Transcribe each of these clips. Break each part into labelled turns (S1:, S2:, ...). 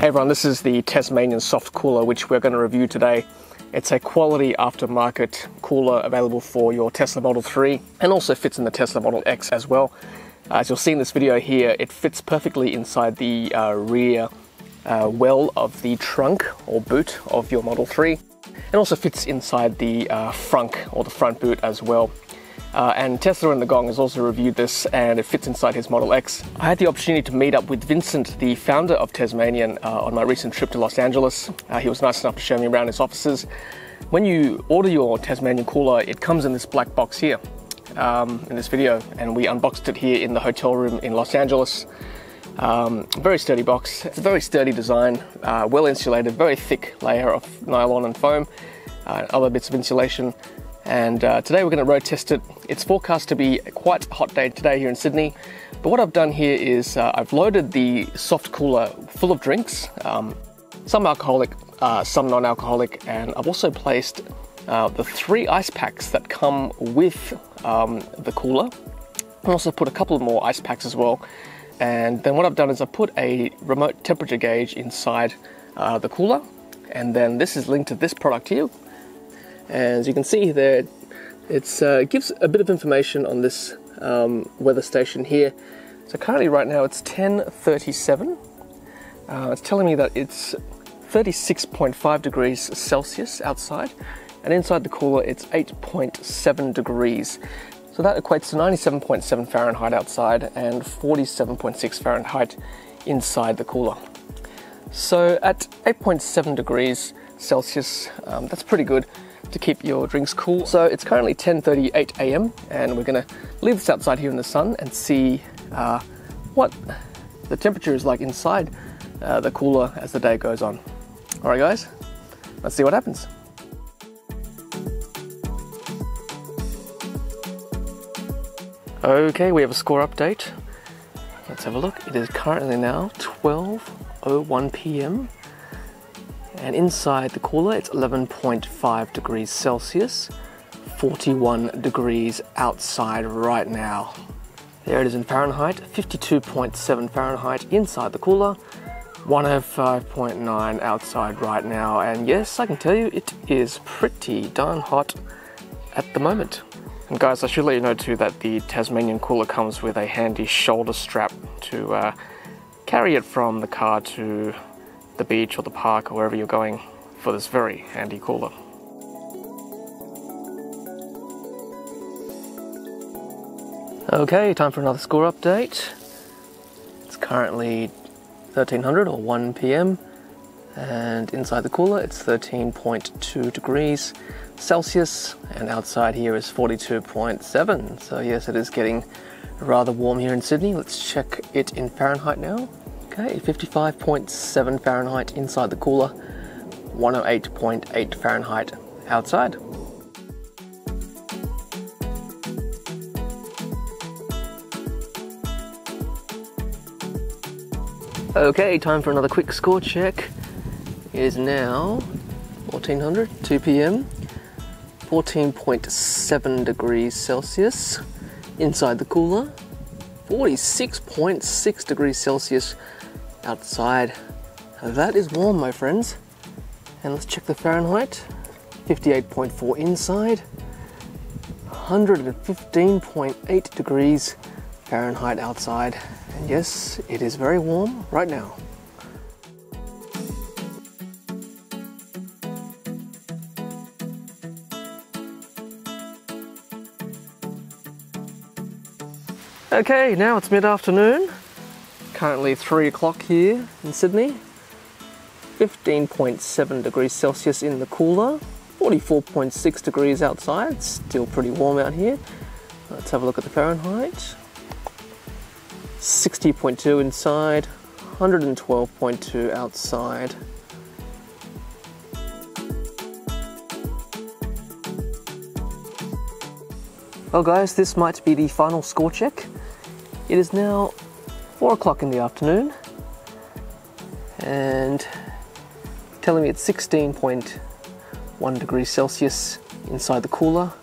S1: Hey everyone, this is the Tesmanian soft cooler which we're going to review today. It's a quality aftermarket cooler available for your Tesla Model 3 and also fits in the Tesla Model X as well. As you'll see in this video here, it fits perfectly inside the rear well of the trunk or boot of your Model 3 and also fits inside the frunk or the front boot as well. And Tesla and the Gong has also reviewed this and it fits inside his Model X. I had the opportunity to meet up with Vincent, the founder of Tesmanian, on my recent trip to Los Angeles. He was nice enough to show me around his offices. When you order your Tesmanian cooler, it comes in this black box here in this video, and we unboxed it here in the hotel room in Los Angeles. Very sturdy box. It's a very sturdy design, well insulated, very thick layer of nylon and foam, other bits of insulation. And today we're going to road test it. It's forecast to be quite a hot day today here in Sydney, but what I've done here is I've loaded the soft cooler full of drinks, some alcoholic, some non-alcoholic, and I've also placed the 3 ice packs that come with the cooler. I also put a couple more ice packs as well, and then what I've done is I put a remote temperature gauge inside the cooler, and then this is linked to this product here. As you can see there, it gives a bit of information on this weather station here. So currently right now it's 10:37. It's telling me that it's 36.5 degrees Celsius outside, and inside the cooler it's 8.7 degrees. So that equates to 97.7 Fahrenheit outside and 47.6 Fahrenheit inside the cooler. So at 8.7 degrees Celsius, that's pretty good to keep your drinks cool. So it's currently 10:38 a.m. and we're going to leave this outside here in the sun and see what the temperature is like inside the cooler as the day goes on. Alright guys, let's see what happens. Okay, we have a score update. Let's have a look. It is currently now 12:01 p.m. and inside the cooler it's 11.5 degrees Celsius, 41 degrees outside right now. There it is in Fahrenheit, 52.7 Fahrenheit inside the cooler, 105.9 outside right now, and yes, I can tell you it is pretty darn hot at the moment. And guys, I should let you know too that the Tesmanian cooler comes with a handy shoulder strap to carry it from the car to the beach or the park or wherever you're going for this very handy cooler. Okay, time for another score update. It's currently 1300 or 1 p.m. and inside the cooler it's 13.2 degrees Celsius and outside here is 42.7. So yes, it is getting rather warm here in Sydney. Let's check it in Fahrenheit now. Okay, 55.7 Fahrenheit inside the cooler, 108.8 Fahrenheit outside. Okay, time for another quick score check. It is now 1400, 2 p.m, 14.7 degrees Celsius inside the cooler, 46.6 degrees Celsius outside. That is warm, my friends. And let's check the Fahrenheit. 58.4 inside, 115.8 degrees Fahrenheit outside. And yes, it is very warm right now. Okay, now it's mid-afternoon. Currently 3 o'clock here in Sydney. 15.7 degrees Celsius in the cooler, 44.6 degrees outside. Still pretty warm out here. Let's have a look at the Fahrenheit. 60.2 inside, 112.2 outside. Well guys, this might be the final score check. It is now 4 o'clock in the afternoon and telling me it's 16.1 degrees Celsius inside the cooler.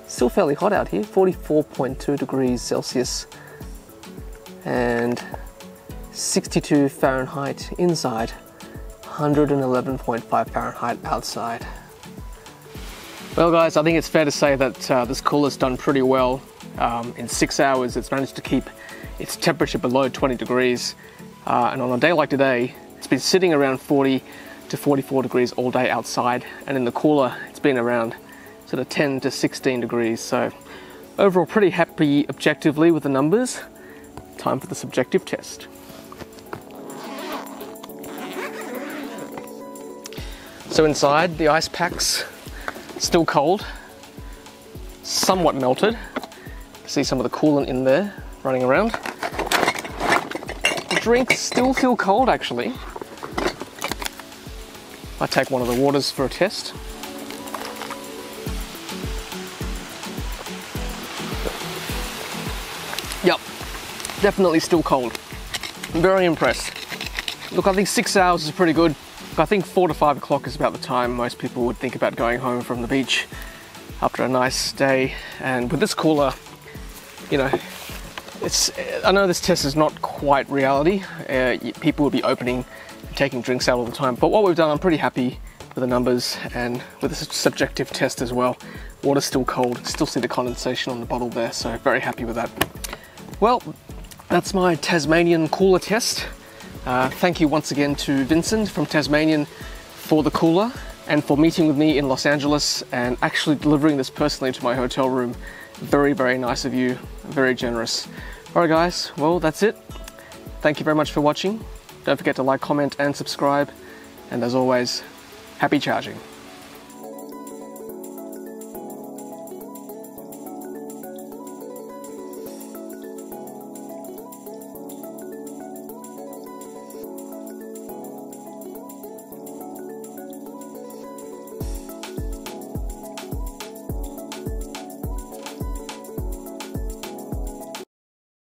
S1: Still fairly hot out here, 44.2 degrees Celsius and 62 Fahrenheit inside. 111.5 Fahrenheit outside. Well guys, I think it's fair to say that this cooler's done pretty well. In 6 hours it's managed to keep its temperature below 20 degrees. And on a day like today, it's been sitting around 40 to 44 degrees all day outside. And in the cooler, it's been around sort of 10 to 16 degrees. So overall pretty happy objectively with the numbers. Time for the subjective test. So inside, the ice pack's still cold, somewhat melted. See some of the coolant in there running around. The drinks still feel cold actually. I take one of the waters for a test. Yep, definitely still cold. I'm very impressed. Look, I think 6 hours is pretty good. I think 4 to 5 o'clock is about the time most people would think about going home from the beach after a nice day. And with this cooler, you know, I know this test is not quite reality. People will be opening and taking drinks out all the time. But what we've done, I'm pretty happy with the numbers and with this subjective test as well. Water's still cold, still see the condensation on the bottle there, so very happy with that. Well, that's my Tasmanian cooler test. Thank you once again to Vincent from Tesmanian for the cooler and for meeting with me in Los Angeles and actually delivering this personally to my hotel room. Very, very nice of you, very generous. Alright guys, well that's it. Thank you very much for watching. Don't forget to like, comment and subscribe. And as always, happy charging.